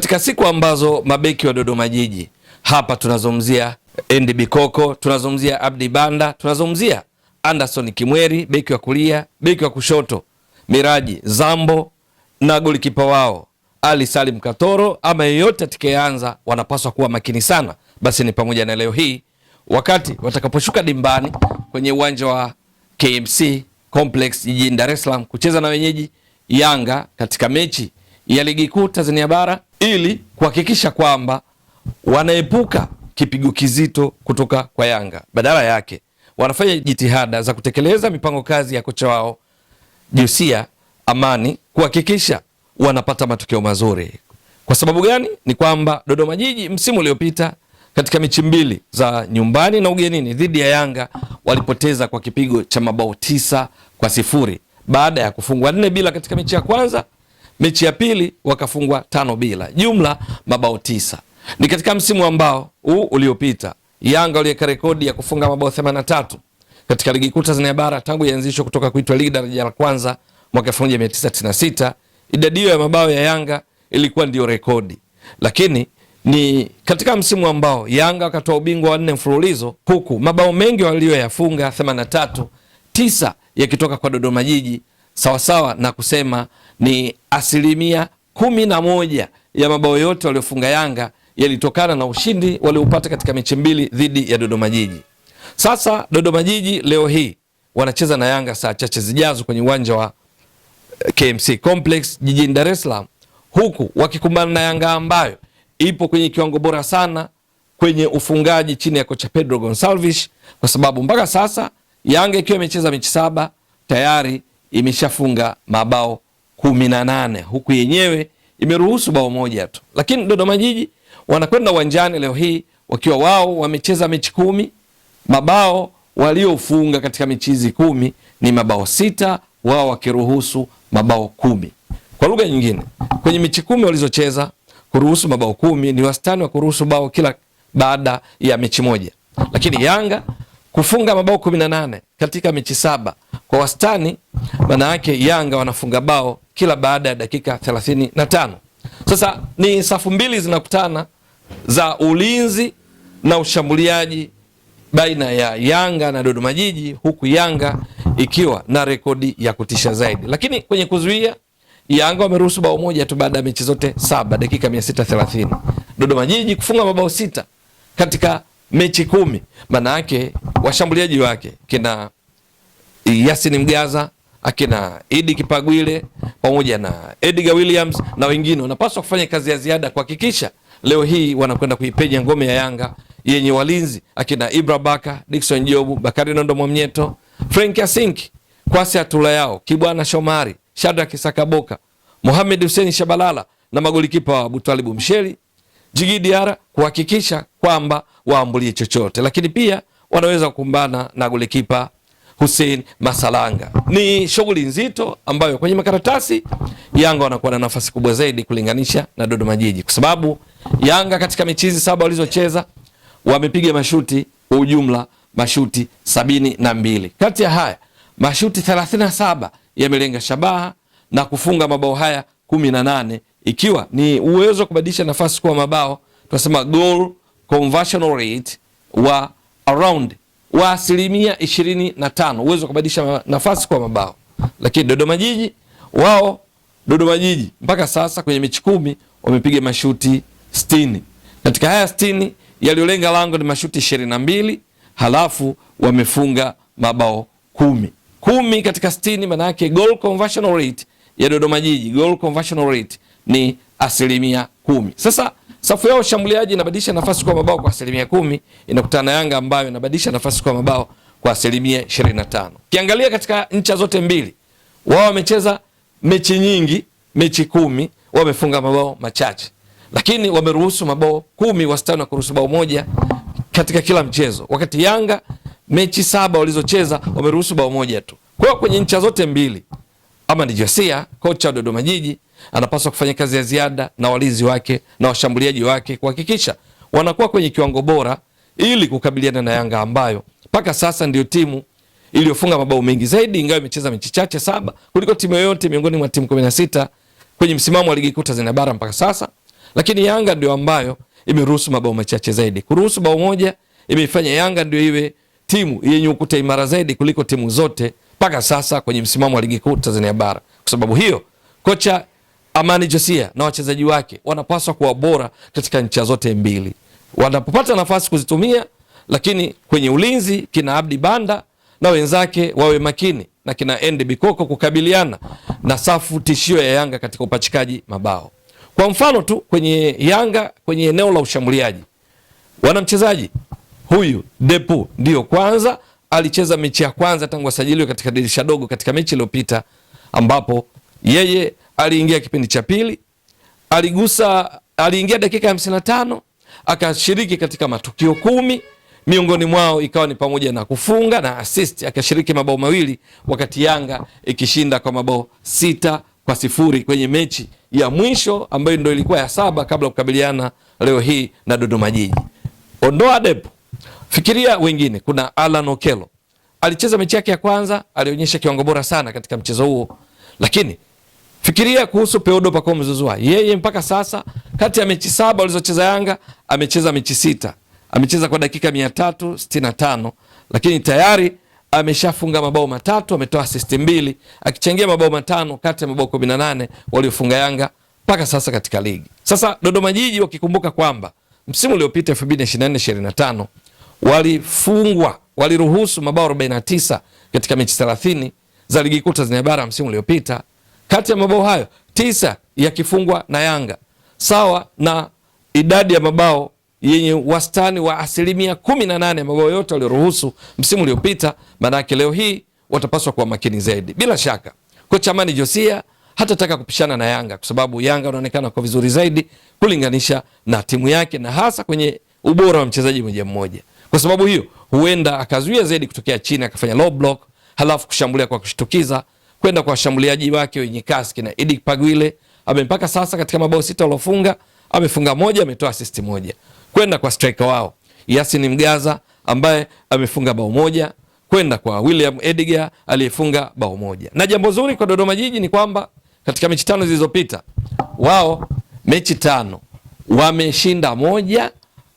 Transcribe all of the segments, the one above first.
Katika siku ambazo mabeki wa Dodoma Jiji, hapa tunazungumzia Andy Bikoko, tunazungumzia Abdi Banda, tunazungumzia Anderson Kimweri beki wa kulia, beki wa kushoto Miraji Zambo na golikipa wao Ali Salim Katoro, ama yeyote atakayeanza, wanapaswa kuwa makini sana. Basi ni pamoja na leo hii wakati watakaposhuka dimbani kwenye uwanja wa KMC Complex jijini Dar es Salaam kucheza na wenyeji Yanga katika mechi ya ligi kuu Tanzania bara, ili kuhakikisha kwamba wanaepuka kipigo kizito kutoka kwa Yanga. Badala yake wanafanya jitihada za kutekeleza mipango kazi ya kocha wao Josia Amani kuhakikisha wanapata matokeo mazuri. Kwa sababu gani? Ni kwamba Dodoma Jiji msimu uliopita katika mechi mbili za nyumbani na ugenini dhidi ya Yanga walipoteza kwa kipigo cha mabao 9-0 baada ya kufungwa 4-0 katika mechi ya kwanza. Mechi ya pili wakafungwa 5-0, jumla mabao 9. Ni katika msimu ambao huu uliopita Yanga waliweka rekodi ya kufunga mabao 83 katika ligi kuu Tanzania bara tangu ianzishwe kutoka kuitwa ligi daraja la kwanza mwaka 1996. Idadi hiyo ya mabao ya Yanga ilikuwa ndio rekodi, lakini ni katika msimu ambao Yanga wakatoa ubingwa wa 4 mfululizo, huku mabao mengi walioyafunga 83, 9 yakitoka kwa Dodoma Jiji, sawasawa na kusema ni 11% ya mabao yote waliofunga Yanga yalitokana na ushindi walioupata katika mechi mbili dhidi ya Dodoma Jiji. Sasa Dodoma Jiji leo hii wanacheza na Yanga saa chache zijazo kwenye uwanja wa KMC Complex jijini Dar es Salaam, huku wakikumbana na Yanga ambayo ipo kwenye kiwango bora sana kwenye ufungaji chini ya kocha Pedro Gonçalves, kwa sababu mpaka sasa Yanga ikiwa imecheza mechi 7 tayari imeshafunga mabao 18, huku yenyewe imeruhusu bao moja tu. Lakini Dodoma Jiji wanakwenda uwanjani leo hii wakiwa wao wamecheza mechi 10, mabao waliofunga katika mechi hizi 10 ni mabao 6, wao wakiruhusu mabao 10. Kwa lugha nyingine, kwenye mechi 10 walizocheza kuruhusu mabao 10 ni wastani wa kuruhusu bao kila baada ya mechi moja. Lakini Yanga kufunga mabao 18 katika mechi 7 kwa wastani, maana yake Yanga wanafunga bao kila baada ya dakika 35. Sasa ni safu mbili zinakutana za ulinzi na ushambuliaji baina ya Yanga na Dodoma Jiji, huku Yanga ikiwa na rekodi ya kutisha zaidi. Lakini kwenye kuzuia, Yanga wameruhusu bao moja tu baada ya mechi zote 7 dakika 630. Dodoma Jiji kufunga mabao 6 katika mechi 10. Maana yake washambuliaji wake kina Yasin Mgaza, akina Idi Kipagwile pamoja na Edgar Williams na wengine wanapaswa kufanya kazi ya ziada kuhakikisha leo hii wanakwenda kuipenya ngome ya Yanga yenye walinzi akina Ibra Baka, Dickson Jobu, Bakari Nondo Mwamnyeto, Frank Yasinki, Kwasi Atula yao, Kibwana Shomari, Shadrack Sakaboka, Mohamed Hussein Shabalala na magolikipa wa Butwalibu Msheli, Jigi Diara, kuhakikisha kwamba waambulie chochote. Lakini pia wanaweza kukumbana na golikipa Hussein Masalanga. Ni shughuli nzito ambayo kwenye makaratasi Yanga wanakuwa na nafasi kubwa zaidi kulinganisha na Dodoma Jiji, kwa sababu Yanga katika mechi hizi 7 walizocheza wamepiga mashuti kwa ujumla mashuti 72. Kati ya haya mashuti 37 yamelenga shabaha na kufunga mabao haya 18, ikiwa ni uwezo wa kubadilisha nafasi kuwa mabao, tunasema goal conversion rate wa around wa 25%, uwezo wa kubadilisha nafasi kwa mabao. Lakini Dodoma Jiji mpaka sasa kwenye mechi 10 wamepiga mashuti 60. Katika haya 60 yaliolenga lango ni mashuti 22, halafu wamefunga mabao 10 katika 60. Maana yake goal conversion rate ya Dodoma Jiji, goal conversion rate ni 10%. Sasa safu yao shambuliaji inabadilisha nafasi kwa mabao kwa 10%, inakutana na Yanga ambayo inabadilisha nafasi kwa mabao kwa 25%. Kiangalia katika ncha zote mbili, wao wamecheza mechi nyingi, mechi 10 wamefunga mabao machache, lakini wameruhusu mabao 10, wastani wa kuruhusu bao moja katika kila mchezo, wakati Yanga mechi 7 walizocheza wameruhusu bao moja tu. Kwa hiyo kwenye ncha zote mbili, ama ni Josia, kocha wa Dodoma Jiji, anapaswa kufanya kazi ya ziada na walinzi wake na washambuliaji wake kuhakikisha wanakuwa kwenye kiwango bora ili kukabiliana na Yanga ambayo mpaka sasa ndio timu iliyofunga mabao mengi zaidi, ingawa imecheza mechi chache 7 kuliko timu yoyote miongoni mwa timu 16 kwenye msimamo wa ligi kuu Tanzania bara mpaka sasa. lakini Yanga ndio ambayo imeruhusu mabao machache zaidi. Kuruhusu bao moja imeifanya Yanga ndio iwe timu yenye ukuta imara zaidi kuliko timu zote mpaka sasa kwenye msimamo wa ligi kuu Tanzania bara. Kwa sababu hiyo, kocha Amani Josia na wachezaji wake wanapaswa kuwa bora katika ncha zote mbili, wanapopata nafasi kuzitumia, lakini kwenye ulinzi kina Abdi Banda na wenzake wawe makini na kina Endi Bikoko kukabiliana na safu tishio ya Yanga katika upachikaji mabao. Kwa mfano tu kwenye Yanga kwenye eneo la ushambuliaji, wana mchezaji huyu Depu ndio kwanza alicheza mechi ya kwanza tangu asajiliwe katika dirisha dogo katika mechi iliyopita, ambapo yeye aliingia kipindi cha pili, aliingia dakika ya 55, akashiriki katika matukio 10, miongoni mwao ikawa ni pamoja na kufunga na assist, akashiriki mabao mawili wakati Yanga ikishinda kwa mabao 6-0 kwenye mechi ya mwisho ambayo ndio ilikuwa ya 7 kabla kukabiliana leo hii na Dodoma Jiji. Ondoa Depo, fikiria wengine. Kuna Alan Okello alicheza mechi yake ya kwanza, alionyesha kiwango bora sana katika mchezo huo, lakini fikiria kuhusu Peodo Pacome Zouzoua. Yeye mpaka sasa kati ya mechi 7 walizocheza Yanga amecheza mechi 6, amecheza kwa dakika 365, lakini tayari ameshafunga mabao 3, ametoa assist 2, akichangia mabao 5 kati ya mabao 18 waliofunga Yanga mpaka sasa katika ligi. Sasa Dodoma Jiji wakikumbuka kwamba msimu uliopita 2024-2025 waliruhusu mabao 49 katika mechi 30 za ligi kuu Tanzania bara msimu uliopita. Kati ya mabao hayo 9 yakifungwa na Yanga, sawa na idadi ya mabao yenye wastani wa 18% ya mabao yote walioruhusu msimu uliopita. Maana yake leo hii watapaswa kuwa makini zaidi. Bila shaka kocha Amani Josia hatataka kupishana na Yanga kwa sababu Yanga wanaonekana kwa vizuri zaidi kulinganisha na timu yake, na hasa kwenye ubora wa mchezaji mmoja mmoja. Kwa sababu hiyo huenda akazuia zaidi kutokea chini, akafanya low block, halafu kushambulia kwa kushtukiza kwenda kwa washambuliaji wake wenye kasi na Idi Pagwile. Mpaka sasa katika mabao 6 waliofunga amefunga 1, ametoa assist 1. Kwenda kwa striker wao Yasin Mgaza ambaye amefunga bao 1, kwenda kwa William Edgar aliyefunga bao 1. Na jambo zuri kwa Dodoma Jiji ni kwamba katika mechi 5 zilizopita wao mechi 5 wameshinda 1,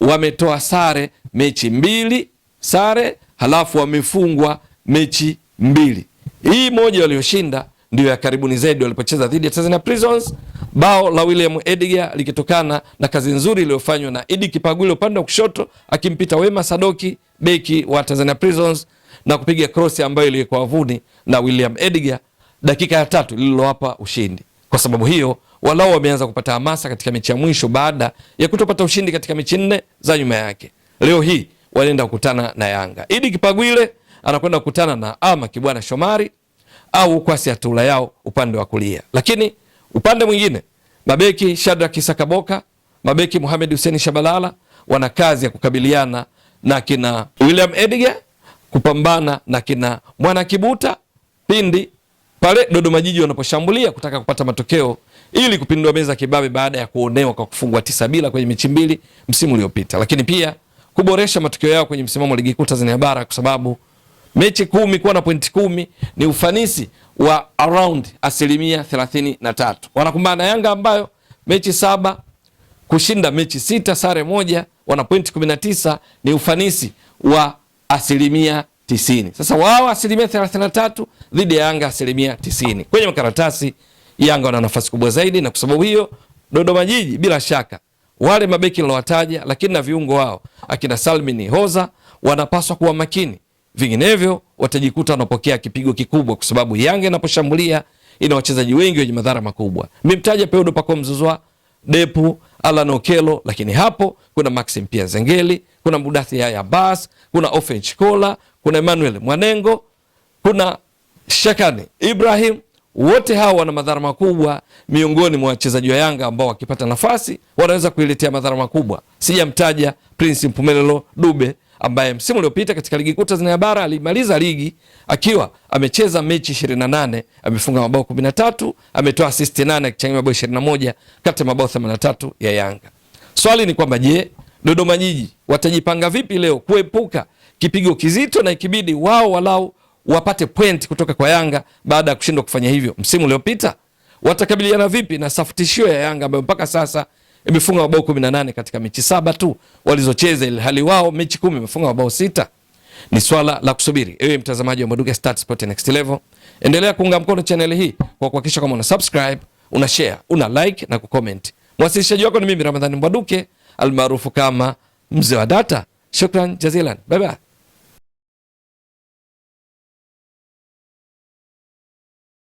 wametoa sare mechi 2 sare, halafu wamefungwa mechi 2. Hii moja walioshinda ndio ya karibuni zaidi walipocheza dhidi ya Tanzania Prisons, bao la William Edgar likitokana na kazi nzuri iliyofanywa na Idi Kipagwile upande wa kushoto akimpita Wema Sadoki beki wa Tanzania Prisons na kupiga cross ambayo ilikuwa wavuni na William Edgar dakika ya 3 lililowapa ushindi. Kwa sababu hiyo walao wameanza kupata hamasa katika mechi ya mwisho baada ya kutopata ushindi katika mechi 4 za nyuma yake. Leo hii wanaenda kukutana na Yanga. Idi Kipagwile anakwenda kukutana na ama Kibwana Shomari au Kwasi Atula yao upande wa kulia. Lakini upande mwingine mabeki Shadrack Sakaboka, mabeki Mohamed Hussein Shabalala wana kazi ya kukabiliana na kina William Edgar, kupambana na kina Mwana Kibuta pindi pale Dodoma Jiji wanaposhambulia kutaka kupata matokeo ili kupindua meza kibabe baada ya kuonewa kwa kufungwa 9-0 kwenye mechi 2 msimu uliopita. Lakini pia kuboresha matokeo yao kwenye msimamo wa ligi kuu Tanzania bara kwa sababu mechi 10 kuwa na pointi 10 ni ufanisi wa around 33%. Wanakumbana na Yanga ambayo mechi 7 kushinda mechi 6 sare 1, wana pointi 19, ni ufanisi wa 90%. Sasa wao 33% dhidi ya Yanga 90%. Kwenye makaratasi Yanga wana nafasi kubwa zaidi, na kwa sababu hiyo Dodoma Jiji bila shaka wale mabeki nilowataja, lakini na viungo wao akina Salmini Hoza wanapaswa kuwa makini, vinginevyo watajikuta wanapokea kipigo kikubwa, kwa sababu Yanga inaposhambulia ina wachezaji wengi wenye madhara makubwa. Nimemtaja Peodo Pacome Zouzoua, Depu, Alan Okello, lakini hapo kuna Maxim Pia Zengeli, kuna Mudathi Yaya Bas, kuna Ofen Chikola, kuna Emmanuel Mwanengo, kuna Shakani Ibrahim. Wote hao wana madhara makubwa miongoni mwa wachezaji wa Yanga ambao wakipata nafasi wanaweza kuiletea madhara makubwa. Sijamtaja Prince Mpumelelo Dube ambaye msimu uliopita katika ligi kuu Tanzania bara alimaliza ligi akiwa amecheza mechi 28, amefunga mabao 13, ametoa assist 8 akichangia mabao 21 kati ya mabao 83 ya Yanga. Swali ni kwamba je, Dodoma Jiji watajipanga vipi leo kuepuka kipigo kizito na ikibidi wao walau wapate point kutoka kwa Yanga baada ya kushindwa kufanya hivyo msimu uliopita? Watakabiliana vipi na safu tishio ya Yanga ambayo mpaka sasa imefunga mabao 18 katika mechi 7 tu walizocheza, ili hali wao mechi 10 imefunga mabao 6. Ni swala la kusubiri. Ewe mtazamaji wa Mbwaduke Stats Sport Next Level, endelea kuunga mkono channel hii kwa kuhakikisha kama una subscribe, una share, una like na kucomment. Mwasilishaji wako ni mimi Ramadhani Mbwaduke almaarufu kama Mzee wa Data. Shukran jazilan. Bye bye.